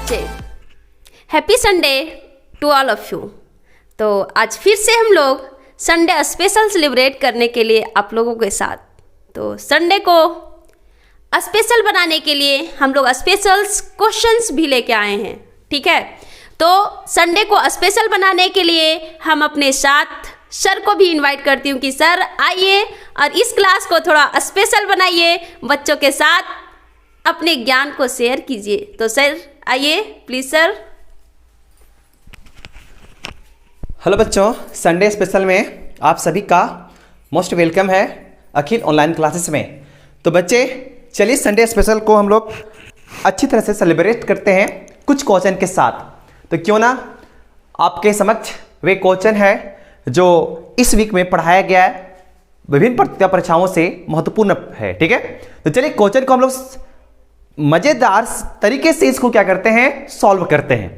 बच्चे, happy Sunday to all of you. तो आज फिर से हम लोग संडे स्पेशल सेलिब्रेट करने के लिए आप लोगों के साथ, तो संडे को स्पेशल बनाने के लिए हम लोग स्पेशल क्वेश्चंस भी लेके आए हैं। ठीक है, तो संडे को स्पेशल बनाने के लिए हम अपने साथ सर को भी इनवाइट करती हूँ कि सर आइए और इस क्लास को थोड़ा स्पेशल बनाइए, बच्चों के साथ अपने ज्ञान को शेयर कीजिए। तो सर आइए प्लीज सर। हेलो बच्चों, संडे स्पेशल में आप सभी का मोस्ट वेलकम है अखिल ऑनलाइन क्लासेस में। तो बच्चे चलिए संडे स्पेशल को हम लोग अच्छी तरह से सेलिब्रेट करते हैं कुछ क्वेश्चन के साथ। तो क्यों ना आपके समक्ष वे क्वेश्चन है जो इस वीक में पढ़ाया गया है, विभिन्न प्रतियोगिता परीक्षाओं से महत्वपूर्ण है। ठीक है, तो चलिए क्वेश्चन को हम लोग मजेदार तरीके से इसको क्या करते हैं, सॉल्व करते हैं।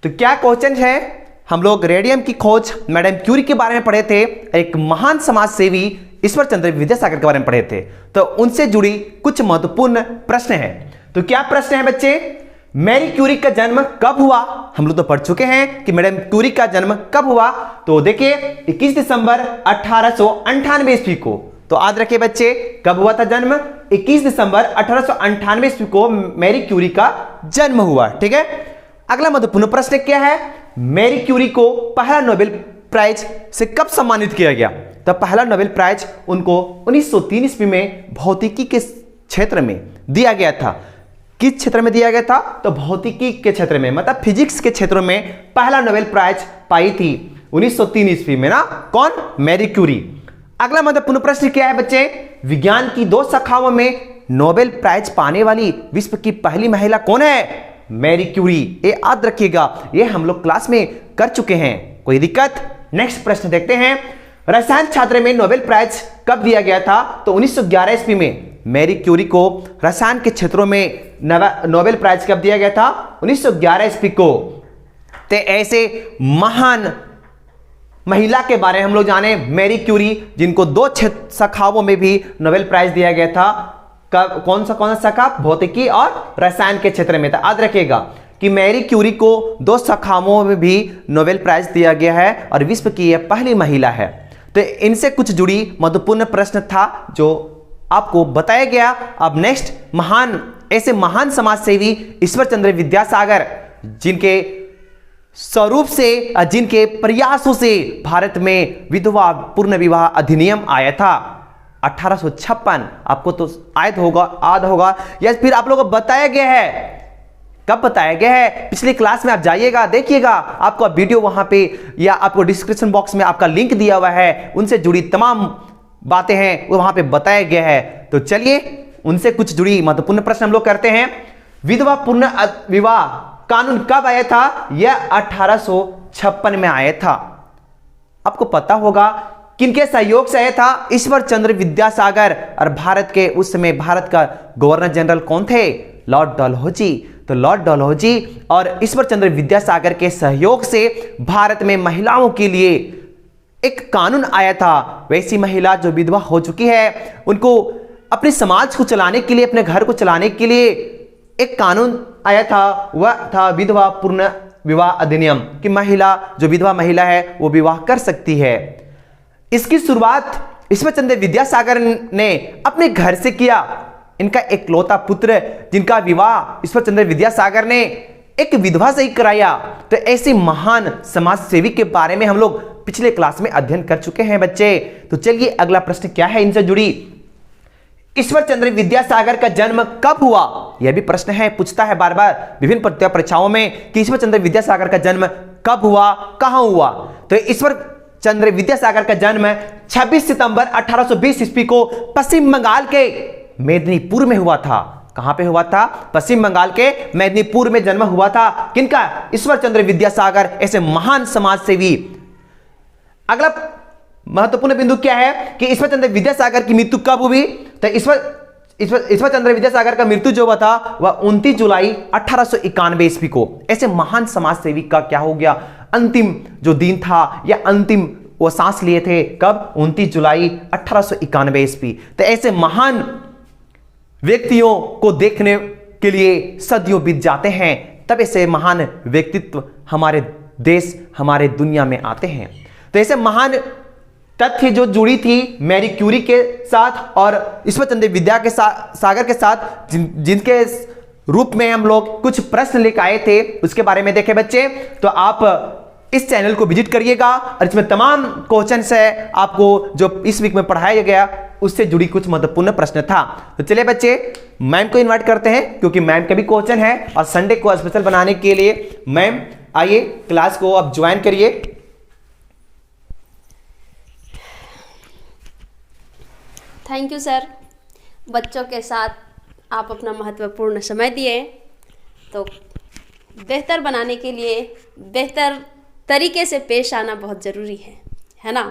तो क्या क्वेश्चन है, हम लोग रेडियम की खोज मैडम क्यूरी के बारे में पढ़े थे, एक महान समाज सेवी ईश्वर चंद्र विद्यासागर के बारे में पढ़े थे। तो उनसे जुड़ी कुछ महत्वपूर्ण प्रश्न है। तो क्या प्रश्न है बच्चे, मैरी क्यूरी का जन्म कब हुआ? हम लोग तो पढ़ चुके हैं कि मैडम क्यूरी का जन्म कब हुआ। तो देखिए 21 दिसंबर 1898 ईस्वी को। तो याद रखिए बच्चे, कब हुआ था जन्म? 21 दिसंबर 1898 ईस्वी को मैरी क्यूरी का जन्म हुआ। ठीक है, अगला महत्वपूर्ण प्रश्न क्या है, मैरी क्यूरी को पहला नोबेल प्राइज से कब सम्मानित किया गया? तो पहला नोबेल प्राइज उनको 1903 ईस्वी में भौतिकी के क्षेत्र में दिया गया था। किस क्षेत्र में दिया गया था? तो भौतिकी के क्षेत्र में, मतलब फिजिक्स के क्षेत्र में पहला नोबेल प्राइज पाई थी 1903 ईस्वी में ना। कौन? Marie Curie. अगला महत्वपूर्ण प्रश्न क्या है बच्चे, विज्ञान की 2 शाखाओं में नोबेल प्राइज पाने वाली विश्व की पहली महिला कौन है? Marie Curie. ये याद रखिएगा, ये हम लोग क्लास में कर चुके हैं, कोई दिक्कत? नेक्स्ट प्रश्न देखते हैं, रसायन शास्त्र में नोबेल प्राइज कब दिया गया था? तो 1911 ईस्वी में मैरी क्यूरी को रसायन के क्षेत्रों में नोबेल प्राइज कब दिया गया था? 1911 ईस्वी को। तो ऐसे महान महिला के बारे में हम लोग जाने, मैरी क्यूरी, जिनको 2 शाखाओं में भी नोबेल प्राइज दिया गया था। कौन सा शाखा? भौतिकी और रसायन के क्षेत्र में था। याद रखिएगा कि मैरी क्यूरी को 2 शाखाओं में भी नोबेल प्राइज दिया गया है और विश्व की यह पहली महिला है। तो इनसे कुछ जुड़ी महत्वपूर्ण प्रश्न था जो आपको बताया गया। अब नेक्स्ट, ऐसे महान समाज सेवी ईश्वर चंद्र विद्यासागर, जिनके स्वरूप से, जिनके प्रयासों से भारत में विधवा पूर्ण विवाह अधिनियम आया था 1856। आपको तो याद होगा या फिर आप लोगों को बताया गया है। कब बताया गया है? पिछले क्लास में आप जाइएगा, देखिएगा, आपको वीडियो वहां पे या आपको डिस्क्रिप्शन बॉक्स में आपका लिंक दिया हुआ है, उनसे जुड़ी तमाम बातें हैं वो वहां पे बताया गया है। तो चलिए उनसे कुछ जुड़ी महत्वपूर्ण प्रश्न हम लोग करते हैं। विधवा पूर्ण विवाह कानून कब आया था? यह 1856 में आया था। आपको पता होगा किनके सहयोग से आया था? ईश्वर चंद्र विद्यासागर। और भारत के उस समय भारत का गवर्नर जनरल कौन थे? लॉर्ड डलहौजी। तो लॉर्ड डलहौजी और ईश्वर चंद्र विद्यासागर के सहयोग से भारत में महिलाओं के लिए एक कानून आया था। वैसी महिला जो विधवा हो चुकी है, उनको अपने समाज को चलाने के लिए, अपने घर को चलाने के लिए एक कानून आया था, वह था विधवा पूर्ण विवाह अधिनियम, कि महिला जो विधवा महिला है वो विवाह कर सकती है। इसकी शुरुआत ईश्वर चंद्र विद्यासागर ने अपने घर से किया। इनका एकलौता पुत्र, जिनका विवाह ईश्वर चंद्र विद्यासागर ने एक विधवा से ही कराया। तो ऐसे महान समाज सेवी के बारे में हम लोग पिछले क्लास में अध्ययन कर चुके हैं बच्चे। तो चलिए अगला प्रश्न क्या है इनसे जुड़ी, ईश्वर चंद्र विद्यासागर का जन्म कब हुआ? यह भी प्रश्न है, पूछता है बार बार विभिन्न प्रतियोगिता परीक्षाओं में कि ईश्वर चंद्र विद्यासागर का जन्म कब हुआ, कहां हुआ? तो ईश्वर चंद्र विद्यासागर का जन्म 26 सितंबर 1820 ईस्वी को पश्चिम बंगाल के मेदिनीपुर में हुआ था। कहां पे हुआ था? पश्चिम बंगाल के मेदिनीपुर में जन्म हुआ था। किनका? ईश्वर चंद्र विद्यासागर, ऐसे महान समाज सेवी। अगला महत्वपूर्ण बिंदु क्या है कि ईश्वर चंद्र विद्यासागर की मृत्यु कब हुई? तो ईश्वर चंद्र विद्यासागर का मृत्यु जो हुआ था वह 29 जुलाई 1891 ईस्वी को। ऐसे महान समाज सेवी का क्या हो गया, अंतिम जो दिन था या अंतिम वो सांस लिए थे, कब? 29 जुलाई 1891 ईस्वी। तो ऐसे महान व्यक्तियों को देखने के लिए सदियों बीत जाते हैं, तब ऐसे महान व्यक्तित्व हमारे देश, हमारे दुनिया में आते हैं। तो ऐसे महान तथ्य जो जुड़ी थी मैरी क्यूरी के साथ और ईश्वरचंद्र विद्या के सागर के साथ, जिनके रूप में हम लोग कुछ प्रश्न लेकर आए थे, उसके बारे में देखें बच्चे। तो आप इस चैनल को विजिट करिएगा और इसमें तमाम क्वेश्चंस है आपको जो इस वीक में पढ़ाया गया उससे जुड़ी कुछ महत्वपूर्ण प्रश्न था। तो चलिए बच्चे, मैम को इनवाइट करते हैं क्योंकि मैम का भी क्वेश्चन है और संडे को स्पेशल बनाने के लिए मैम आइए क्लास को आप ज्वाइन करिए। Thank you sir. बच्चों के साथ आप अपना महत्वपूर्ण समय दिए। तो बेहतर बनाने के लिए बेहतर तरीके से पेश आना बहुत ज़रूरी है ना।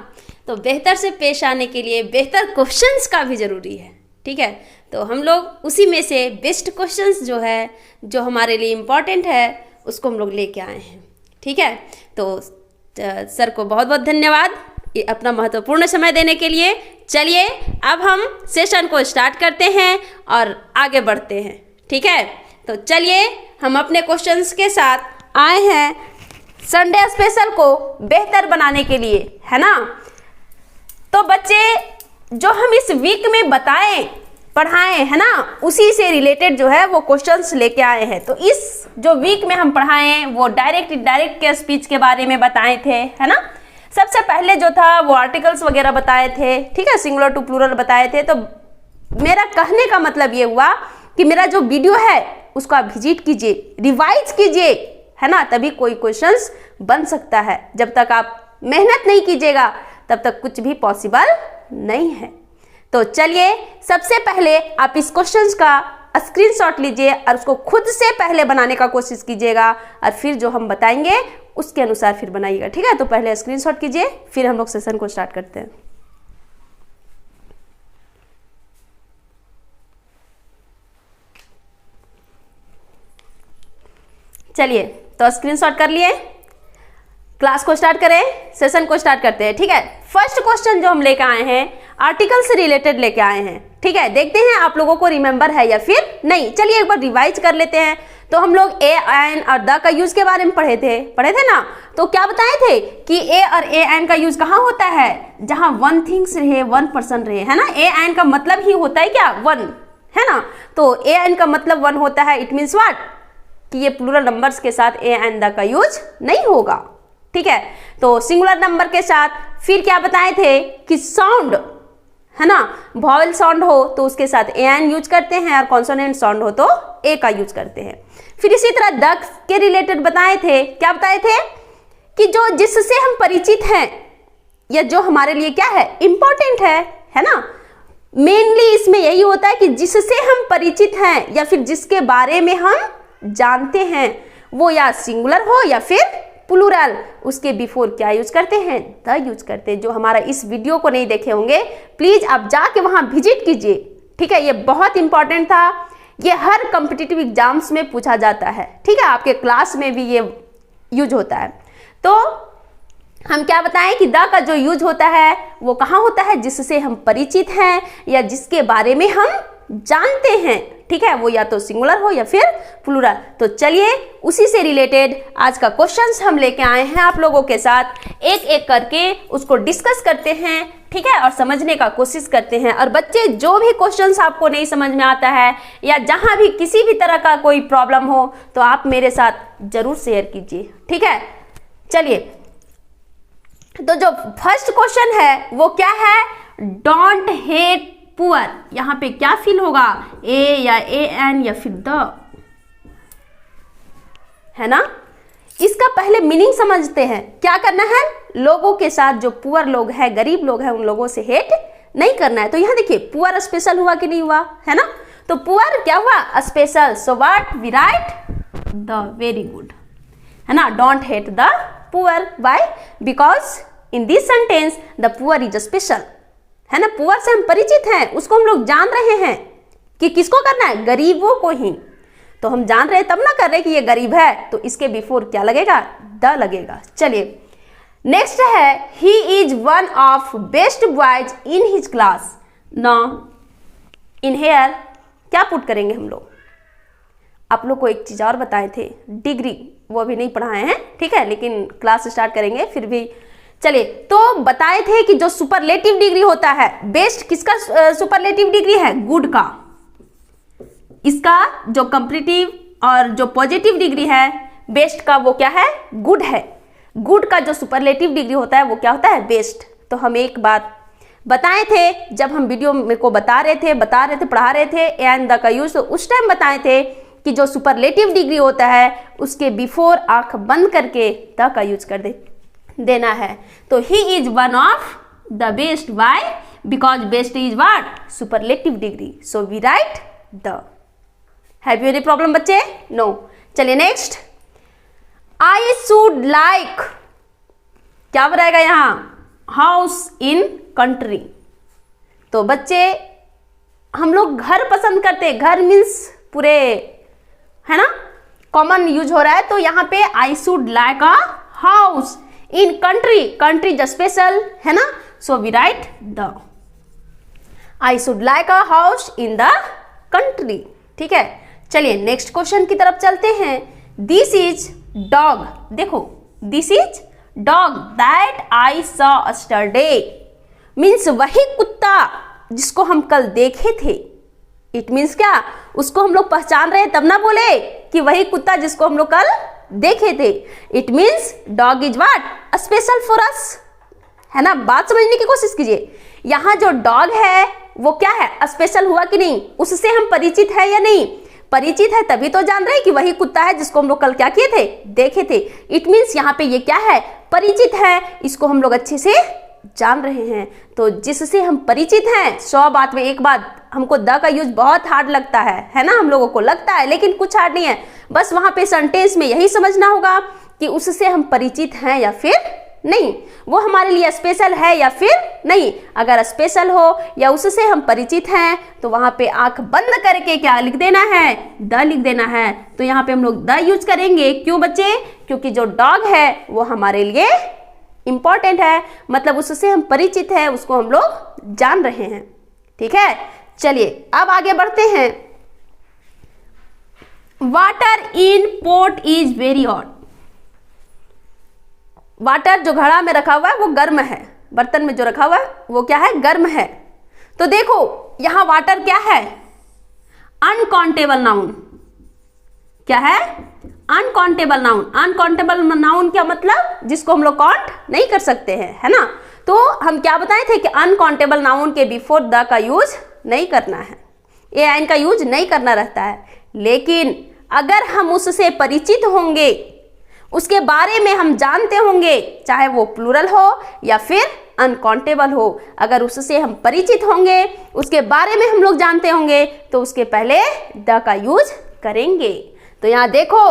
तो बेहतर से पेश आने के लिए बेहतर क्वेश्चंस का भी ज़रूरी है, ठीक है। तो हम लोग उसी में से बेस्ट क्वेश्चंस जो है, जो हमारे लिए इम्पॉर्टेंट है, उसको हम लोग लेके आए हैं, ठीक है। तो सर को बहुत बहुत धन्यवाद अपना महत्वपूर्ण समय देने के लिए। चलिए अब हम सेशन को स्टार्ट करते हैं और आगे बढ़ते हैं, ठीक है। तो चलिए हम अपने क्वेश्चंस के साथ आए हैं संडे स्पेशल को बेहतर बनाने के लिए, है ना। तो बच्चे जो हम इस वीक में पढ़ाए हैं ना, उसी से रिलेटेड जो है वो क्वेश्चंस लेके आए हैं। तो इस जो वीक में हम पढ़ाए हैं वो डायरेक्ट के स्पीच के बारे में बताए थे, है ना। सबसे पहले जो था वो आर्टिकल्स वगैरह बताए थे, ठीक है, सिंगुलर टू प्लूरल बताए थे। तो मेरा कहने का मतलब ये हुआ कि मेरा जो वीडियो है उसको आप विजिट कीजिए, रिवाइज कीजिए, है ना, तभी कोई क्वेश्चंस बन सकता है। जब तक आप मेहनत नहीं कीजिएगा तब तक कुछ भी पॉसिबल नहीं है। तो चलिए सबसे पहले आप इस क्वेश्चंस का स्क्रीनशॉट लीजिए और उसको खुद से पहले बनाने का कोशिश कीजिएगा और फिर जो हम बताएंगे उसके अनुसार फिर बनाइएगा, ठीक है। तो पहले स्क्रीनशॉट कीजिए, फिर हम लोग सेशन को स्टार्ट करते हैं। चलिए तो स्क्रीनशॉट कर लिए, क्लास को स्टार्ट करें, सेशन को स्टार्ट करते हैं, ठीक है। फर्स्ट क्वेश्चन जो हम लेकर आए हैं आर्टिकल से रिलेटेड लेके आए हैं, ठीक है। देखते हैं आप लोगों को रिमेंबर है या फिर नहीं। चलिए एक बार रिवाइज कर लेते हैं। तो हम लोग ए एन और द का यूज के बारे में पढ़े थे ना। तो क्या बताए थे कि ए और ए एन का यूज कहाँ होता है, जहां वन थिंग्स रहे, वन पर्सन रहे, है ना। ए एन का मतलब ही होता है क्या, वन, है ना। तो ए एन का मतलब वन होता है। इट मीन्स व्हाट, कि ये प्लूरल नंबर्स के साथ ए एंड द का यूज नहीं होगा, ठीक है। तो सिंगुलर नंबर के साथ फिर क्या बताए थे कि साउंड, है ना, वॉवेल साउंड हो तो उसके साथ ए एन यूज करते हैं और कॉन्सोनेंट साउंड हो तो ए का यूज करते हैं। फिर इसी तरह द के रिलेटेड बताए थे, क्या बताए थे कि जो जिससे हम परिचित हैं या जो हमारे लिए क्या है, इंपॉर्टेंट है ना। मेनली इसमें यही होता है कि जिससे हम परिचित हैं या फिर जिसके बारे में हम जानते हैं, वो या सिंगुलर हो या फिर प्लूरल, उसके बिफोर क्या यूज करते हैं, द यूज करते हैं। जो हमारा इस वीडियो को नहीं देखे होंगे प्लीज आप जाके वहां विजिट कीजिए, ठीक है। ये बहुत इंपॉर्टेंट था, ये हर कॉम्पिटिटिव एग्जाम्स में पूछा जाता है, ठीक है। आपके क्लास में भी ये यूज होता है। तो हम क्या बताएं कि द का जो यूज होता है वो कहाँ होता है, जिससे हम परिचित हैं या जिसके बारे में हम जानते हैं, ठीक है। वो या तो सिंगुलर हो या फिर प्लूरल। तो चलिए उसी से रिलेटेड आज का क्वेश्चंस हम लेके आए हैं आप लोगों के साथ, एक एक करके उसको डिस्कस करते हैं, ठीक है, और समझने का कोशिश करते हैं। और बच्चे जो भी क्वेश्चंस आपको नहीं समझ में आता है या जहां भी किसी भी तरह का कोई प्रॉब्लम हो तो आप मेरे साथ जरूर शेयर कीजिए, ठीक है। चलिए तो जो फर्स्ट क्वेश्चन है वो क्या है, डोंट हेट पुअर। यहां पे क्या फील होगा, ए या ए एन या फिर द, है ना। इसका पहले मीनिंग समझते हैं। क्या करना है, लोगों के साथ जो पुअर लोग हैं, गरीब लोग हैं, उन लोगों से हेट नहीं करना है। तो यहां देखिए पुअर स्पेशल हुआ कि नहीं हुआ, है ना। तो पुअर क्या हुआ, special. So what we write, the, very good, है ना। Don't hate the poor, why, because in this sentence the poor is special, है ना। पुअर से हम परिचित हैं, उसको हम लोग जान रहे हैं कि किसको करना है, गरीबों को ही। तो हम जान रहे हैं तब ना कर रहे कि ये गरीब है, तो इसके बिफोर क्या लगेगा, द लगेगा। चलिए नेक्स्ट है, he is one of best boys in his class. Now in here क्या पुट करेंगे हम लोग, आप लोग को एक चीज़ और बताए थे, डिग्री, वो अभी नहीं पढ़ाए हैं, ठीक है, लेकिन क्लास स्टार्ट करेंगे फिर भी। चलिए, तो बताए थे कि जो सुपरलेटिव डिग्री होता है, बेस्ट किसका सुपरलेटिव डिग्री है? गुड का। इसका जो कंपैरेटिव और जो पॉजिटिव डिग्री है बेस्ट का, वो क्या है? गुड है। गुड का जो सुपरलेटिव डिग्री होता है वो क्या होता है? बेस्ट। तो हम एक बात बताए थे जब हम वीडियो में को बता रहे थे, पढ़ा रहे थे एंड द का यूज, तो उस टाइम बताए थे कि जो सुपरलेटिव डिग्री होता है उसके बिफोर आंख बंद करके द का यूज कर देना है। तो he is one of the best. Why? Because best is what? Superlative degree. So we write the. Have you any problem बच्चे? नो। चलिए नेक्स्ट, आई शुड लाइक, क्या बनाएगा यहां? House in country. तो बच्चे हम लोग घर पसंद करते हैं, घर मीन्स पूरे, है ना, कॉमन यूज हो रहा है। तो यहाँ पे I should like a house in country, country the special, है ना, so we write the. I should like a house in the country, ठीक है। चलिए नेक्स्ट क्वेश्चन की तरफ चलते हैं। दिस इज डॉग, देखो this is dog that I saw yesterday, means वही कुत्ता जिसको हम कल देखे थे। इट मीन्स क्या? उसको हम लोग पहचान रहे हैं तब ना बोले कि वही कुत्ता जिसको हम लोग कल देखे थे। It means dog is what? Special for us, है ना। बात समझने की कोशिश कीजिए, यहाँ जो डॉग है वो क्या है? स्पेशल हुआ कि नहीं? उससे हम परिचित है या नहीं? परिचित है तभी तो जान रहे हैं कि वही कुत्ता है जिसको हम लोग कल क्या किए थे? देखे थे। इट मीन्स यहाँ पे ये क्या है? परिचित है, इसको हम लोग अच्छे से जान रहे हैं। तो जिससे हम परिचित हैं, 100 बात में एक बात, हमको द का यूज बहुत हार्ड लगता है ना, हम लोगों को लगता है, लेकिन कुछ हार्ड नहीं है। बस वहां पे सेंटेंस में यही समझना होगा कि उससे हम परिचित हैं या फिर नहीं, वो हमारे लिए स्पेशल है या फिर नहीं। अगर स्पेशल हो या उससे हम परिचित हैं तो वहां पे आंख बंद करके क्या लिख देना है? द लिख देना है। तो यहाँ पे हम लोग द यूज करेंगे। क्यों बच्चे? क्योंकि जो डॉग है वो हमारे लिए इंपॉर्टेंट है, मतलब उससे हम परिचित हैं, उसको हम लोग जान रहे हैं, ठीक है। चलिए अब आगे बढ़ते हैं। Water in pot is very hot, water जो घड़ा में रखा हुआ है वो गर्म है, बर्तन में जो रखा हुआ है वो क्या है? गर्म है। तो देखो यहां वाटर क्या है? Uncountable noun. क्या है? Uncountable noun. अनकाउंटेबल नाउन क्या मतलब? जिसको हम लोग काउंट नहीं कर सकते हैं, है ना। तो हम क्या बताए थे कि अनकाउंटेबल नाउन के बिफोर द का यूज नहीं करना है, ए आइन का यूज नहीं करना रहता है। लेकिन अगर हम उससे परिचित होंगे, उसके बारे में हम जानते होंगे, चाहे वो प्लूरल हो या फिर अनकाउंटेबल हो, अगर उससे हम परिचित होंगे, उसके बारे में हम लोग जानते होंगे, तो उसके पहले द का यूज करेंगे। तो यहाँ देखो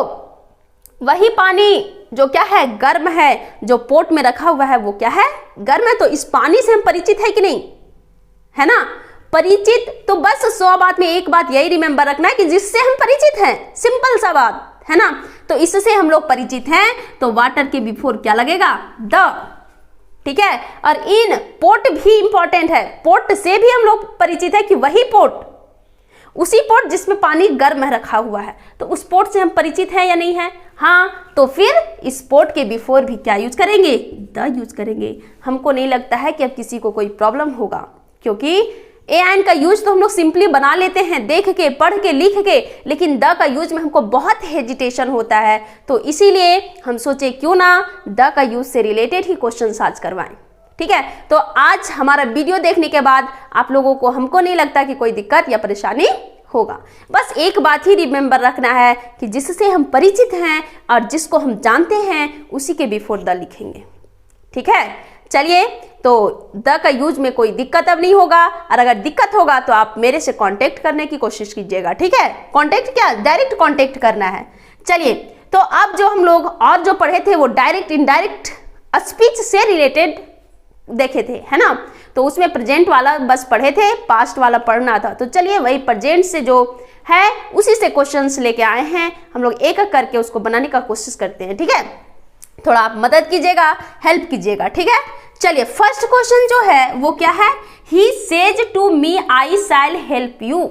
वही पानी जो क्या है? गर्म है, जो पोट में रखा हुआ है वो क्या है? गर्म है। तो इस पानी से हम परिचित है कि नहीं? है ना, परिचित। तो बस 100 बात में एक बात यही रिमेंबर रखना है कि जिससे हम परिचित हैं, सिंपल सा बात है ना। तो इससे हम लोग परिचित हैं, तो वाटर के बिफोर क्या लगेगा? द, ठीक है। और इन पोट भी इंपॉर्टेंट है, पोट से भी हम लोग परिचित है कि वही पोट, उसी पोट जिसमें पानी गर्म रखा हुआ है, तो उस पोट से हम परिचित हैं या नहीं है? हाँ। तो फिर इस पोट के बिफोर भी क्या यूज करेंगे? द यूज करेंगे। हमको नहीं लगता है कि अब किसी को कोई प्रॉब्लम होगा, क्योंकि ए आइन का यूज तो हम लोग सिंपली बना लेते हैं, देख के, पढ़ के, लिख के, लेकिन द का यूज में हमको बहुत हेजिटेशन होता है। तो इसीलिए हम सोचे क्यों ना द का यूज से रिलेटेड ही क्वेश्चन आज करवाएं, ठीक है। तो आज हमारा वीडियो देखने के बाद आप लोगों को, हमको नहीं लगता कि कोई दिक्कत या परेशानी होगा। बस एक बात ही रिमेंबर रखना है कि जिससे हम परिचित हैं और जिसको हम जानते हैं उसी के बिफोर द लिखेंगे, ठीक है। चलिए, तो द का यूज में कोई दिक्कत अब नहीं होगा, और अगर दिक्कत होगा तो आप मेरे से कांटेक्ट करने की कोशिश कीजिएगा, ठीक है। कांटेक्ट क्या? डायरेक्ट कांटेक्ट करना है। चलिए, तो अब जो हम लोग और जो पढ़े थे वो डायरेक्ट इनडायरेक्ट स्पीच से रिलेटेड देखे थे, है ना। तो उसमें प्रेजेंट वाला बस पढ़े थे, पास्ट वाला पढ़ना था। तो चलिए वही प्रेजेंट से जो है उसी से क्वेश्चंस लेके आए हैं, हम लोग एक एक करके उसको बनाने का कोशिश करते हैं, ठीक है। थोड़ा आप मदद कीजिएगा, हेल्प कीजिएगा, ठीक है। चलिए फर्स्ट क्वेश्चन जो है वो क्या है? He says to me I shall help you.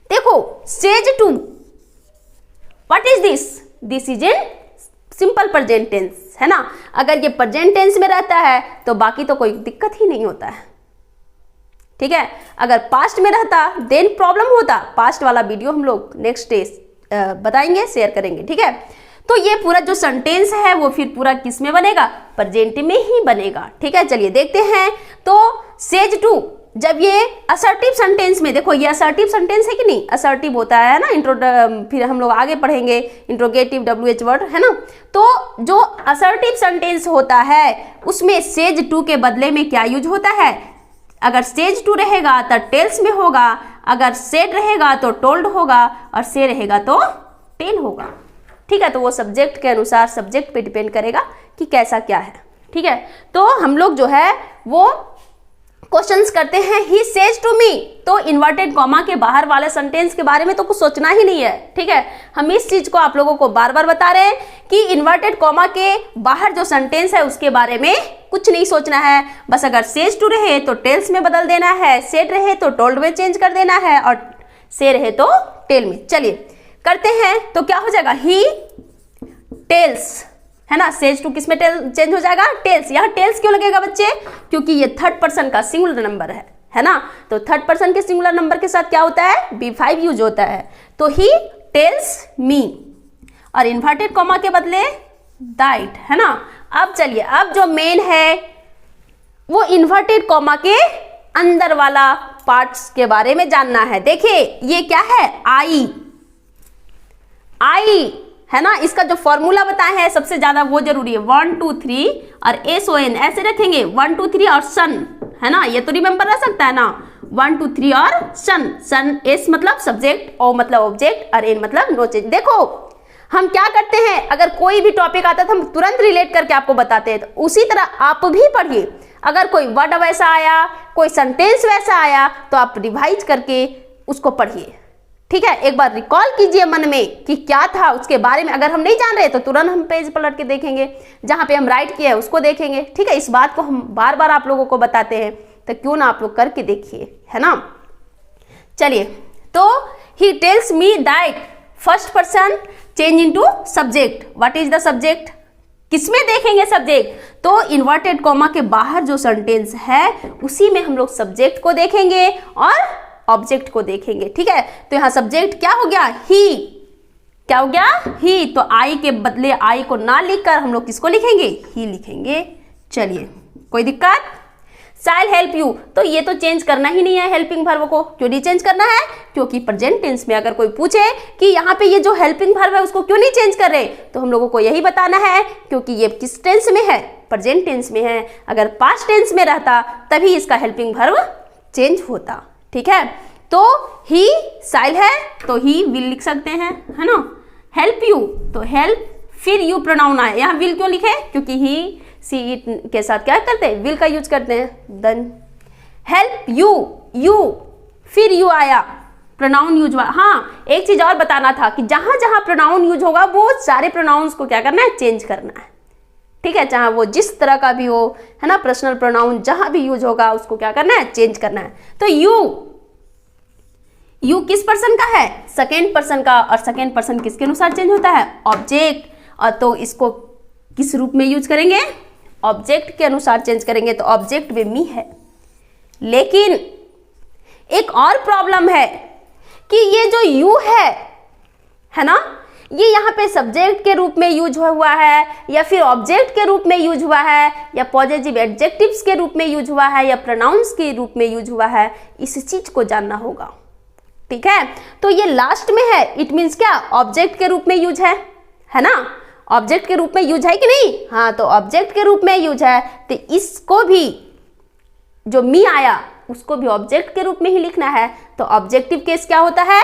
देखो says to, what is this? This is in simple present tense, है ना। अगर ये प्रेजेंट टेंस में रहता है तो बाकी तो कोई दिक्कत ही नहीं होता है, ठीक है। अगर पास्ट में रहता देन प्रॉब्लम होता। पास्ट वाला वीडियो हम लोग नेक्स्ट डे बताएंगे, शेयर करेंगे, ठीक है। तो ये पूरा जो सेंटेंस है वो फिर पूरा किस में बनेगा? प्रेजेंट में ही बनेगा, ठीक है। चलिए देखते हैं। तो सेज टू, जब ये असर्टिव सेंटेंस में, देखो ये असर्टिव सेंटेंस है कि नहीं? असर्टिव होता है ना, फिर हम लोग आगे पढ़ेंगे इंट्रोगेटिव WH वर्ड, है ना। तो जो असर्टिव सेंटेंस होता है उसमें सेज टू के बदले में क्या यूज होता है? अगर सेज टू रहेगा तो टेल्स में होगा, अगर सेड रहेगा तो टोल्ड होगा, और से रहेगा तो टेल होगा, ठीक है। तो वो सब्जेक्ट के अनुसार सब्जेक्ट पे डिपेंड करेगा कि कैसा क्या है, ठीक है। तो हम लोग जो है वो क्वेश्चंस करते हैं ही सेज टू मी, तो इन्वर्टेड कॉमा के बाहर वाले सेंटेंस के बारे में तो कुछ सोचना ही नहीं है, ठीक है। हम इस चीज को आप लोगों को बार बार बता रहे हैं कि इन्वर्टेड कॉमा के बाहर जो सेंटेंस है उसके बारे में कुछ नहीं सोचना है। बस अगर सेज टू रहे तो टेल्स में बदल देना है, सेड रहे तो टोल्ड में चेंज कर देना है, और से रहे तो टेल में। चलिए करते हैं। तो क्या हो जाएगा? ही टेल्स, है ना। सेज टू किस में चेंज हो जाएगा? टेल्स। यहाँ टेल्स क्यों लगेगा बच्चे? क्योंकि ये थर्ड पर्सन का सिंगुलर नंबर है ना। तो थर्ड पर्सन के सिंगुलर नंबर के साथ क्या होता है? B5 यूज होता है। तो ही टेल्स मी, और इन्वर्टेड कॉमा के बदले दैट, है ना। अब चलिए, अब जो मेन है वो इन्वर्टेड कॉमा के अंदर वाला पार्ट्स के बारे में जानना है। देखिए ये क्या है? आई, है ना। इसका जो फॉर्मूला बताया है सबसे ज्यादा वो जरूरी है। 1 2 3 और SON ऐसे रखेंगे, 1 2 3 और सन, है ना। ये तो रिमेंबर रह सकता है ना, 1 2 3 और सन। सन S मतलब सब्जेक्ट, O मतलब ऑब्जेक्ट, और N मतलब नो चेंज। देखो हम क्या करते हैं, अगर कोई भी टॉपिक आता है तो हम तुरंत रिलेट करके आपको बताते हैं। तो उसी तरह आप भी पढ़िए। अगर कोई वर्ड वैसा आया, कोई सेंटेंस वैसा आया, तो आप रिवाइज करके उसको पढ़िए, ठीक है। एक बार रिकॉल कीजिए मन में कि क्या था उसके बारे में। अगर हम नहीं जान रहे तो तुरंत हम पेज पलट के देखेंगे, जहां पे हम राइट किए हैं उसको देखेंगे, ठीक है। इस बात को हम बार बार आप लोगों को बताते हैं, तो क्यों ना आप लोग करके देखिए, है ना। चलिए, तो he tells me that, first person change into subject. What is the subject? किसमें देखेंगे सब्जेक्ट? तो इन्वर्टेड कॉमा के बाहर जो सेंटेंस है उसी में हम लोग सब्जेक्ट को देखेंगे और ऑब्जेक्ट को देखेंगे, ठीक है। तो यहां सब्जेक्ट क्या हो गया? ही। क्या हो गया? ही। तो आई के बदले आई को ना लिखकर हम लोग किसको लिखेंगे? ही लिखेंगे। चलिए, कोई दिक्कत? शाइल हेल्प यू, तो ये तो चेंज करना ही नहीं है हेल्पिंग वर्ब को। क्यों नहीं चेंज करना है? क्योंकि प्रेजेंट टेंस में अगर कोई पूछे कि यहाँ पे ये जो हेल्पिंग वर्ब है उसको क्यों नहीं चेंज कर रहे, तो हम लोगों को यही बताना है क्योंकि ये किस टेंस में है? प्रेजेंट टेंस में है। अगर पास्ट टेंस में रहता तभी इसका हेल्पिंग वर्ब चेंज होता, ठीक है। तो ही शाइल है तो ही विल लिख सकते हैं, है ना। हेल्प यू, तो हेल्प फिर यू प्रोनाउन आए। यहाँ विल क्यों लिखे? क्योंकि ही सी इट के साथ क्या करते हैं? विल का यूज करते हैं। देन हेल्प यू, यू फिर यू आया, प्रोनाउन यूज हुआ। हाँ, एक चीज और बताना था कि जहां जहां प्रोनाउन यूज होगा वो सारे प्रोनाउंस को क्या करना है? चेंज करना है, ठीक है। चाहे वो जिस तरह का भी हो, है ना। पर्सनल प्रोनाउन जहां भी यूज होगा उसको क्या करना है? चेंज करना है। तो यू किस पर्सन का है? सेकेंड पर्सन का। और सेकेंड पर्सन किसके अनुसार चेंज होता है? ऑब्जेक्ट। और तो इसको किस रूप में यूज करेंगे? ऑब्जेक्ट के अनुसार चेंज करेंगे। तो ऑब्जेक्ट में मी है। लेकिन एक और प्रॉब्लम है कि ये जो यू है ना, ये यहाँ पे सब्जेक्ट के रूप में यूज हुआ है, या फिर ऑब्जेक्ट के रूप में यूज हुआ है, या पॉजिटिव एडजेक्टिव्स के रूप में यूज हुआ है, या प्रोनाउंस के रूप में यूज हुआ है। इस चीज को जानना होगा, ठीक है। तो ये लास्ट में है, इट मीन्स क्या? ऑब्जेक्ट के रूप में यूज है ना। ऑब्जेक्ट के रूप में यूज है कि नहीं? हाँ, तो ऑब्जेक्ट के रूप में यूज है। तो इसको भी जो मी आया उसको भी ऑब्जेक्ट के रूप में ही लिखना है। तो ऑब्जेक्टिव केस क्या होता है?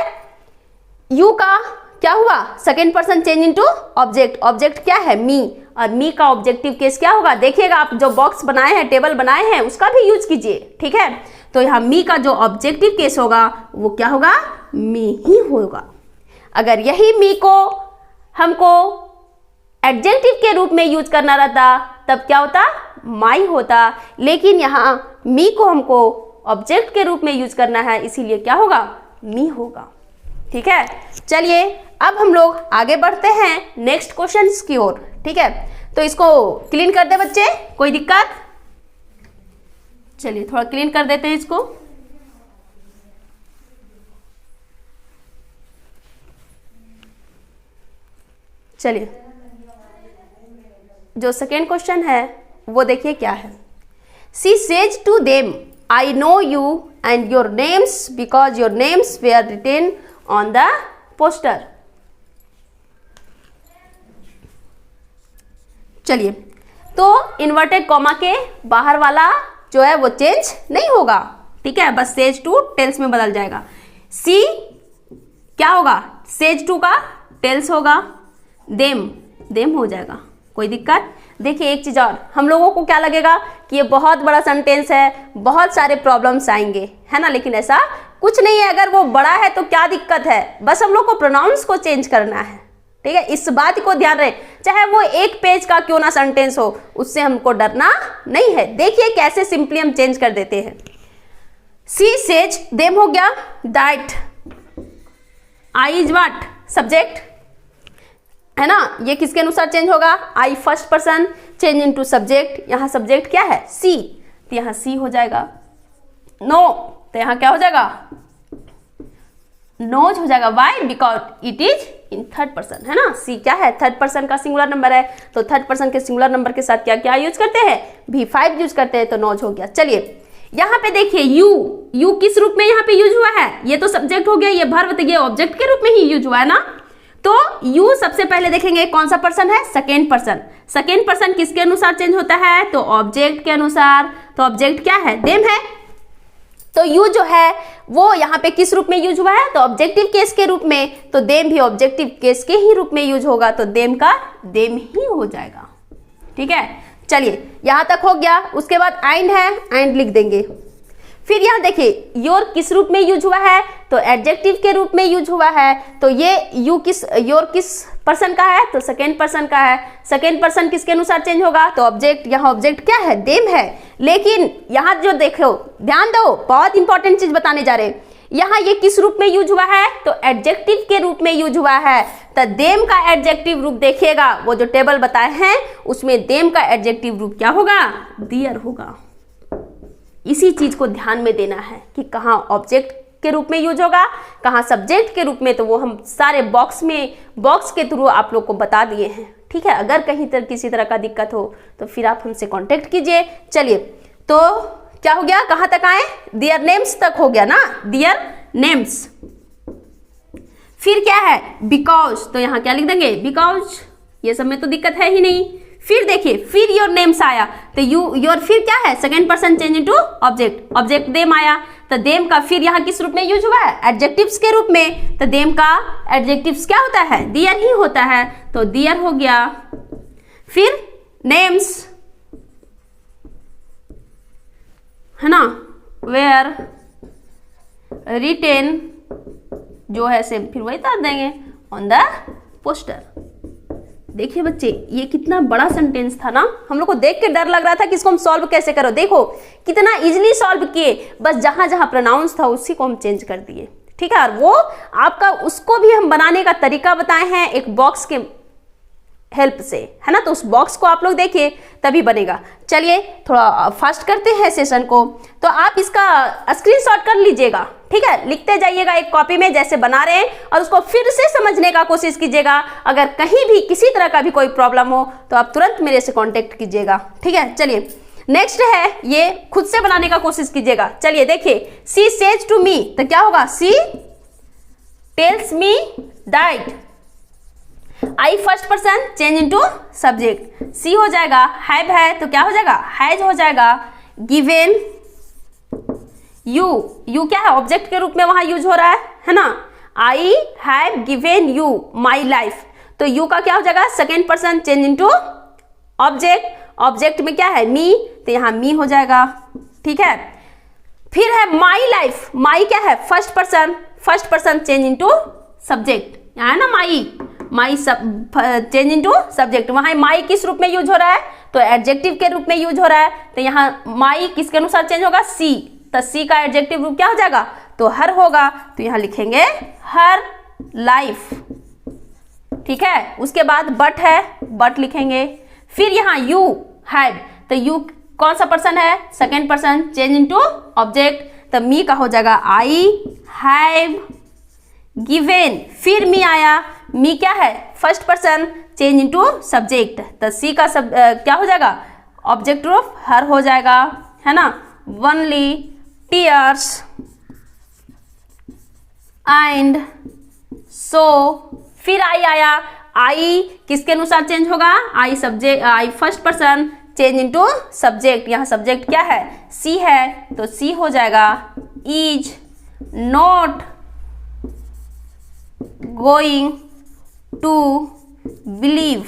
यू का क्या हुआ? Second person change into object. Object क्या है? मी। और मी का ऑब्जेक्टिव केस क्या होगा? देखिएगा, आप जो बॉक्स बनाए हैं, टेबल बनाए हैं, उसका भी यूज कीजिए, ठीक है। तो यहाँ मी का जो ऑब्जेक्टिव केस होगा वो क्या होगा? मी ही होगा। अगर यही मी को हमको एडजेक्टिव के रूप में यूज करना रहता तब क्या होता? माई होता। लेकिन यहाँ मी को हमको ऑब्जेक्ट के रूप में यूज करना है, इसीलिए क्या होगा? मी होगा, ठीक है। चलिए अब हम लोग आगे बढ़ते हैं नेक्स्ट क्वेश्चन की ओर। ठीक है, तो इसको क्लीन कर दे बच्चे, कोई दिक्कत? चलिए थोड़ा क्लीन कर देते हैं इसको। चलिए जो सेकेंड क्वेश्चन है वो देखिए क्या है। She says to them I know you and your names because your names were written on the poster. चलिए, तो इन्वर्टेड कॉमा के बाहर वाला जो है वो चेंज नहीं होगा। ठीक है, बस सेज टू टेल्स में बदल जाएगा। सी क्या होगा, सेज टू का टेल्स होगा, देम देम हो जाएगा, कोई दिक्कत? देखिए एक चीज और, हम लोगों को क्या लगेगा कि ये बहुत बड़ा सेंटेंस है, बहुत सारे प्रॉब्लम्स आएंगे, है ना, लेकिन ऐसा कुछ नहीं है। अगर वो बड़ा है तो क्या दिक्कत है, बस हम लोग को प्रोनाउंस को चेंज करना है। ठीक है, इस बात को ध्यान रहे, चाहे वो एक पेज का क्यों ना सेंटेंस हो, उससे हमको डरना नहीं है। देखिए कैसे सिंपली हम चेंज कर देते हैं। सी सेज देम हो गया, that I is what, subject है ना, ये किसके अनुसार चेंज होगा, I first person change into subject. यहां सब्जेक्ट क्या है, सी, तो यहां सी हो जाएगा। नो, तो यहां क्या हो जाएगा, नोज हो जाएगा। Why, because it is in third person, है ना। सी क्या है, थर्ड पर्सन का सिंगुलर नंबर है, तो थर्ड पर्सन के सिंगुलर नंबर के साथ क्या क्या यूज करते हैं, V5 यूज करते हैं, तो नोज हो गया। चलिए यहाँ पे देखिए यू किस रूप में यहाँ पे यूज हुआ है, ये तो सब्जेक्ट हो गया, ये वर्ब, ये ऑब्जेक्ट के रूप में ही यूज हुआ है ना। तो यू सबसे पहले देखेंगे कौन सा पर्सन है, सेकेंड पर्सन। सेकेंड पर्सन किसके अनुसार चेंज होता है, तो ऑब्जेक्ट के अनुसार। तो ऑब्जेक्ट क्या है, देम है, तो यू जो है वो यहाँ पे किस रूप में यूज हुआ है, तो ऑब्जेक्टिव केस के रूप में, तो देम भी ऑब्जेक्टिव केस के ही रूप में यूज होगा, तो देम का देम ही हो जाएगा। ठीक है, चलिए यहां तक हो गया। उसके बाद एंड है, एंड लिख देंगे। फिर यहां देखिए योर किस रूप में यूज हुआ है, तो एडजेक्टिव के रूप में यूज हुआ है, तो ये यू किस, योर किस पर्सन का है, तो सेकेंड पर्सन का है। सेकेंड पर्सन किसके अनुसार चेंज होगा, तो ऑब्जेक्ट, यहाँ ऑब्जेक्ट क्या है, देम है। लेकिन यहाँ जो देखो, ध्यान दो, बहुत इंपॉर्टेंट चीज बताने जा रहे हैं। यहाँ ये किस रूप में यूज हुआ है, तो एडजेक्टिव के रूप में यूज हुआ है, तो देम का एडजेक्टिव रूप देखिएगा, वो जो टेबल बताए हैं उसमें देम का एडजेक्टिव रूप क्या होगा, दियर होगा। इसी चीज को ध्यान में देना है कि कहाँ ऑब्जेक्ट के रूप में यूज होगा, कहाँ सब्जेक्ट के रूप में, तो वो हम सारे बॉक्स के थ्रू आप लोग को बता दिए हैं। ठीक है, अगर कहीं तर किसी तरह का दिक्कत हो तो फिर आप हमसे कांटेक्ट कीजिए। चलिए, तो क्या हो गया, कहाँ तक आए, दियर नेम्स तक हो गया ना, दियर नेम्स। फिर क्या है, बिकॉज, तो यहाँ क्या लिख देंगे, बिकॉज, ये सब में तो दिक्कत है ही नहीं। फिर देखिए, फिर योर नेम्स आया, तो योर फिर क्या है, second person change into object, object them आया, तो देम का फिर यहाँ किस रूप में यूज हुआ है, एडजेक्टिव्स के रूप में, तो देम का एडजेक्टिव्स क्या होता है, दियर ही होता है, तो दियर हो गया। फिर नेम्स है ना, वेयर रिटेन जो है से फिर वही डाल देंगे ऑन द पोस्टर। देखिए बच्चे, ये कितना बड़ा सेंटेंस था ना, हम लोग को देख के डर लग रहा था कि इसको हम सॉल्व कैसे करो। देखो कितना इजीली सॉल्व किए, बस जहां जहां प्रोनाउंस था उसी को हम चेंज कर दिए। ठीक है, और वो आपका उसको भी हम बनाने का तरीका बताए हैं एक बॉक्स के हेल्प से, है ना, तो उस बॉक्स को आप लोग देखिए तभी बनेगा। चलिए थोड़ा फास्ट करते हैं सेशन को, तो आप इसका स्क्रीनशॉट कर लीजिएगा। ठीक है, लिखते जाइएगा एक कॉपी में जैसे बना रहे हैं, और उसको फिर से समझने का कोशिश कीजिएगा। अगर कहीं भी किसी तरह का भी कोई प्रॉब्लम हो तो आप तुरंत मेरे से कांटेक्ट कीजिएगा। ठीक है, चलिए नेक्स्ट है, ये खुद से बनाने का कोशिश कीजिएगा। चलिए देखिए, सी सेज टू मी, तो क्या होगा, she tells me that, I first person change into subject, she हो जाएगा, हैव है तो क्या हो जाएगा, हैज हो जाएगा। गिवन यू क्या है, ऑब्जेक्ट के रूप में वहां यूज हो रहा है ना, I have given you my life, तो यू का क्या हो जाएगा, second person change into object, object में क्या है, मी, तो यहां मी हो जाएगा। ठीक है, फिर है माई लाइफ, माई क्या है, first person change into subject, यहाँ है ना माई चेंज इनटू सब्जेक्ट, वहां माई किस रूप में यूज हो रहा है, तो एडजेक्टिव के रूप में यूज हो रहा है, तो यहाँ माई किसके अनुसार चेंज होगा, सी, तो सी का एडजेक्टिव रूप क्या हो जाएगा, तो हर होगा, तो यहाँ लिखेंगे हर लाइफ। ठीक है। उसके बाद बट है, बट लिखेंगे। फिर यहाँ यू हैड, तो यू कौन सा पर्सन है, second person, change into object, तो मी का हो जाएगा आई हैव गिवन। फिर मी आया, मी क्या है, first person, change into subject, तो सी का क्या हो जाएगा, ऑब्जेक्ट ऑफ हर हो जाएगा, है ना। ओनली टीयर्स एंड सो, फिर आई आया, आई किसके अनुसार चेंज होगा, I subject, I first person, change into subject, यहाँ सब्जेक्ट क्या है, सी है, तो सी हो जाएगा is not going to believe.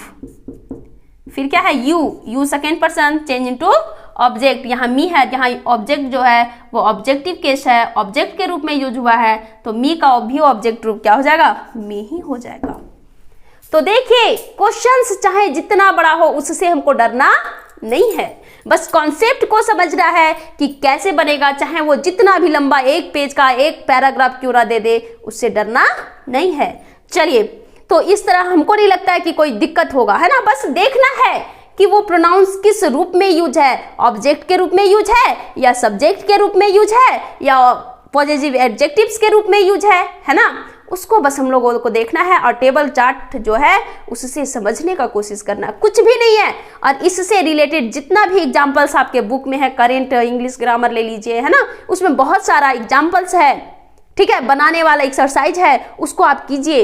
फिर क्या है, you second person, change into object, यहाँ मी है, यहाँ ऑब्जेक्ट जो है वो ऑब्जेक्टिव केस है, ऑब्जेक्ट के रूप में यूज हुआ है, तो मी का भी ऑब्जेक्ट रूप क्या हो जाएगा, मी ही हो जाएगा। तो देखिए क्वेश्चंस चाहे जितना बड़ा हो उससे हमको डरना नहीं है, बस कॉन्सेप्ट को समझना है कि कैसे बनेगा, चाहे वो जितना भी लंबा एक पेज का एक पैराग्राफ क्यों ना दे दे, उससे डरना नहीं है। चलिए, तो इस तरह हमको नहीं लगता है कि कोई दिक्कत होगा, है ना। बस देखना है कि वो प्रोनाउंस किस रूप में यूज है, ऑब्जेक्ट के रूप में यूज है या सब्जेक्ट के रूप में यूज है या पॉजिटिव एडजेक्टिव्स के रूप में यूज है ना। उसको बस हम लोगों को देखना है और टेबल चार्ट जो है उससे समझने का कोशिश करना है, कुछ भी नहीं है। और इससे रिलेटेड जितना भी एग्जाम्पल्स आपके बुक में है, करेंट इंग्लिश ग्रामर ले लीजिए, है ना, उसमें बहुत सारा एग्जाम्पल्स है, ठीक है, बनाने वाला एक्सरसाइज है, उसको आप कीजिए,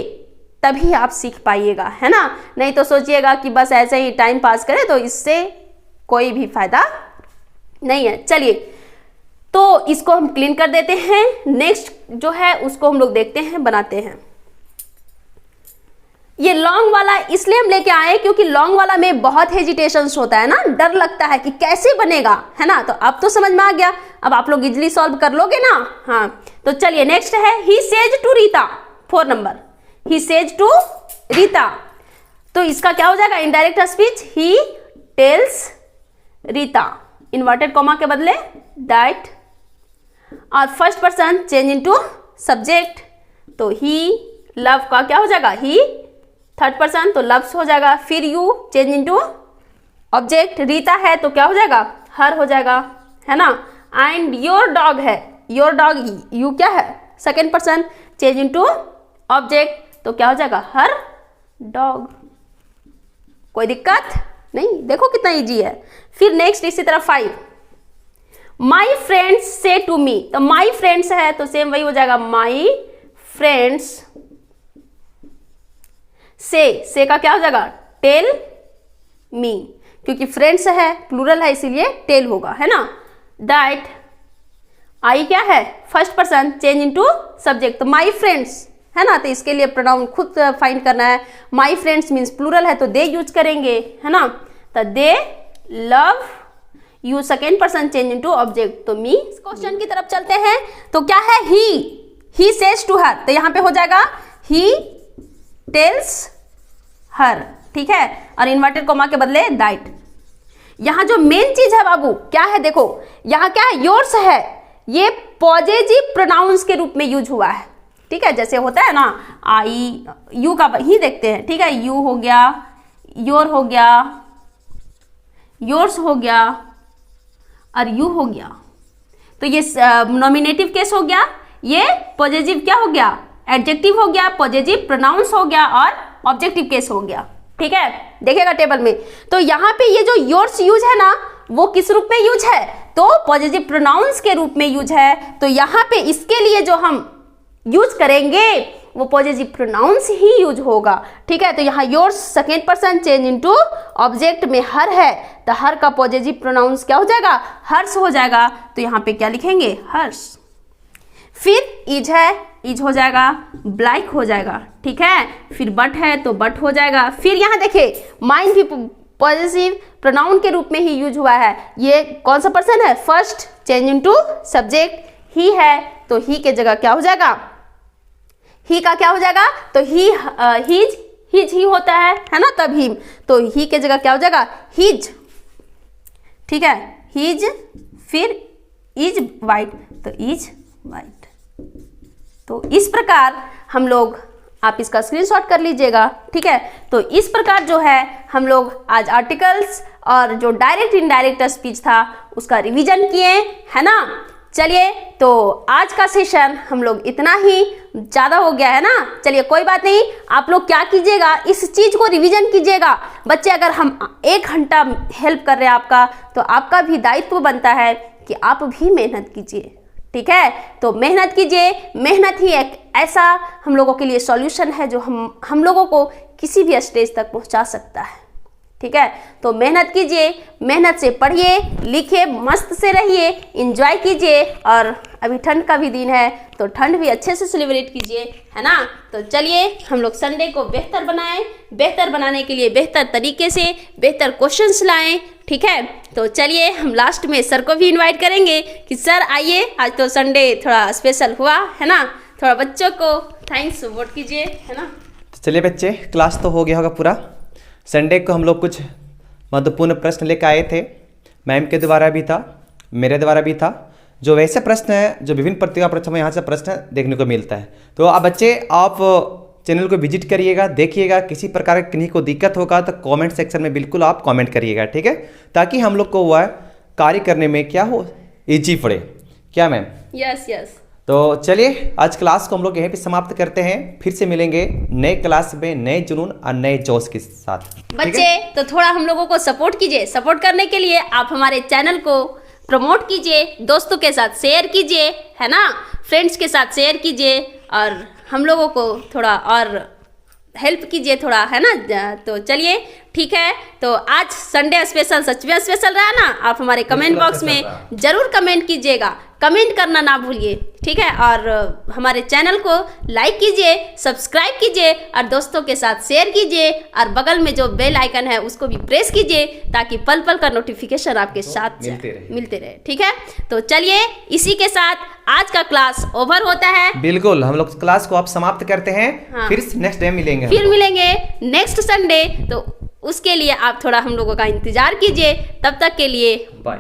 तभी आप सीख पाइएगा, है ना। नहीं तो सोचिएगा कि बस ऐसे ही टाइम पास करें, तो इससे कोई भी फायदा नहीं है। चलिए, तो इसको हम क्लीन कर देते हैं। नेक्स्ट जो है उसको हम लोग देखते हैं, बनाते हैं। ये लॉन्ग वाला इसलिए हम लेके आए क्योंकि लॉन्ग वाला में बहुत हेजिटेशंस होता है ना, डर लगता है कि कैसे बनेगा, है ना। तो अब तो समझ में आ गया, अब आप लोग इजिली सॉल्व कर लोगे ना। हाँ, तो चलिए नेक्स्ट है, he says to Rita, 4 number, he says to Rita, तो इसका क्या हो जाएगा, indirect speech, he tells Rita, inverted comma के बदले दैट, और first person change into subject, तो ही, लव का क्या हो जाएगा, ही, थर्ड पर्सन तो लव्स हो जाएगा। फिर you change into object, Rita है तो क्या हो जाएगा, हर हो जाएगा, है ना। एंड योर डॉग है, योर डॉग, यू क्या है, second person, change into object, तो क्या हो जाएगा, हर डॉग। कोई दिक्कत नहीं, देखो कितना इजी है। फिर नेक्स्ट इसी तरह 5, माई फ्रेंड्स से टू मी, तो माई फ्रेंड्स है तो सेम वही हो जाएगा, माई फ्रेंड्स से का क्या हो जाएगा, टेल मी, क्योंकि फ्रेंड्स है प्लूरल है इसीलिए टेल होगा, है ना। दैट, आई क्या है, first person, change into subject, तो माई फ्रेंड्स, है ना, तो इसके लिए प्रोनाउन खुद फाइंड करना है। माई फ्रेंड्स मीन्स प्लूरल है तो दे यूज करेंगे, है ना, तो दे love you, second person change into object, तो मी। क्वेश्चन की तरफ चलते हैं, तो क्या है, ही सेज टू हर, तो यहां पे हो जाएगा ही टेल्स हर, ठीक है, और इन्वर्टेड कॉमा के बदले दैट। यहां जो मेन चीज है बाबू क्या है, देखो यहां क्या है, योर्स है, ये पॉजिटिव प्रोनाउंस के रूप में यूज हुआ है, ठीक है, जैसे होता है ना आई, यू का ही देखते हैं, ठीक है, यू हो गया, योर हो गया, योर्स हो गया और यू हो गया, तो ये नॉमिनेटिव केस हो गया, ये पॉजिटिव क्या हो गया, एडजेक्टिव हो गया, पॉजिटिव प्रोनाउंस हो गया और ऑब्जेक्टिव केस हो गया, ठीक है। देखिएगा टेबल में, तो यहाँ पे ये जो योर्स यूज है ना, वो किस रूप में यूज है, तो पॉजिटिव प्रोनाउंस के रूप में यूज है, तो यहाँ पे इसके लिए जो हम यूज करेंगे वो पॉजिटिव प्रोनाउंस ही यूज होगा, ठीक है। तो यहाँ yours second person change into object में हर है, तो हर का पॉजिटिव प्रोनाउंस क्या हो जाएगा, हर्ष हो जाएगा, तो यहाँ पे क्या लिखेंगे, हर्ष। फिर इज है, इज हो जाएगा, ब्लैक हो जाएगा, ठीक है। फिर बट है तो बट हो जाएगा। फिर यहाँ देखिए माइंड भी पॉजिटिव प्रोनाउन के रूप में ही यूज हुआ है, ये कौन सा पर्सन है, फर्स्ट, चेंज इनटू सब्जेक्ट, ही है तो ही के जगह क्या हो जाएगा, ही का क्या हो जाएगा, तो हिज ही होता है ना, तब ही, तो ही के जगह क्या हो जाएगा, हिज, ठीक है, हिज। फिर इज वाइट, तो इज वाइट। तो इस प्रकार हम लोग आप इसका स्क्रीनशॉट कर लीजिएगा, ठीक है। तो इस प्रकार जो है हम लोग आज आर्टिकल्स और जो डायरेक्ट इनडायरेक्ट स्पीच था उसका रिवीजन किए, है ना। चलिए, तो आज का सेशन हम लोग इतना ही ज़्यादा हो गया है ना। चलिए कोई बात नहीं, आप लोग क्या कीजिएगा, इस चीज़ को रिवीजन कीजिएगा। बच्चे अगर हम 1 घंटा हेल्प कर रहे हैं आपका, तो आपका भी दायित्व बनता है कि आप भी मेहनत कीजिए, ठीक है। तो मेहनत कीजिए, मेहनत ही एक ऐसा हम लोगों के लिए सॉल्यूशन है जो हम लोगों को किसी भी स्टेज तक पहुंचा सकता है, ठीक है। तो मेहनत कीजिए, मेहनत से पढ़िए, लिखिए, मस्त से रहिए, एंजॉय कीजिए। और अभी ठंड का भी दिन है तो ठंड भी अच्छे से सेलिब्रेट कीजिए, है ना। तो चलिए हम लोग संडे को बेहतर बनाएं, बेहतर बनाने के लिए बेहतर तरीके से बेहतर क्वेश्चंस लाएं, ठीक है। तो चलिए हम लास्ट में सर को भी इनवाइट करेंगे कि सर आइए, आज तो संडे थोड़ा स्पेशल हुआ है ना, थोड़ा बच्चों को थैंक्स वोट कीजिए, है ना। तो चलिए बच्चे, क्लास तो हो गया होगा पूरा। संडे को हम लोग कुछ महत्वपूर्ण प्रश्न लेकर आए थे, मैम के द्वारा भी था, मेरे द्वारा भी था, जो वैसे प्रश्न हैं जो विभिन्न प्रतिभा परीक्षा में यहाँ से प्रश्न देखने को मिलता है। तो आप बच्चे, आप चैनल को विजिट करिएगा, देखिएगा, किसी प्रकार की किन्हीं को दिक्कत होगा तो कमेंट सेक्शन में बिल्कुल आप कमेंट करिएगा, ठीक है, ताकि हम लोग को वह कार्य करने में क्या हो, ईजी पड़े, क्या मैम। Yes yes. तो चलिए आज क्लास को हम लोग यहीं पे समाप्त करते हैं, फिर से मिलेंगे नए क्लास में नए जुनून और नए जोश के साथ। बच्चे तो थोड़ा हम लोगों को सपोर्ट कीजिए, सपोर्ट करने के लिए आप हमारे चैनल को प्रमोट कीजिए, दोस्तों के साथ शेयर कीजिए, है ना, फ्रेंड्स के साथ शेयर कीजिए और हम लोगों को थोड़ा और हेल्प कीजिए थोड़ा, है ना। तो चलिए ठीक है, तो आज संडे स्पेशल सच में स्पेशल रहा ना। आप हमारे कमेंट बॉक्स में जरूर कमेंट कीजिएगा, कमेंट करना ना भूलिए, ठीक है। और हमारे चैनल को लाइक कीजिए, सब्सक्राइब कीजिए और दोस्तों के साथ शेयर कीजिए और बगल में जो बेल आइकन है उसको भी प्रेस कीजिए ताकि पल पल का नोटिफिकेशन आपके साथ मिलते रहे, ठीक है। तो चलिए इसी के साथ आज का क्लास ओवर होता है। बिल्कुल, हम लोग क्लास को आप समाप्त करते हैं। हाँ। फिर नेक्स्ट डे मिलेंगे, फिर मिलेंगे नेक्स्ट संडे। तो उसके लिए आप थोड़ा हम लोगों का इंतजार कीजिए, तब तक के लिए बाय।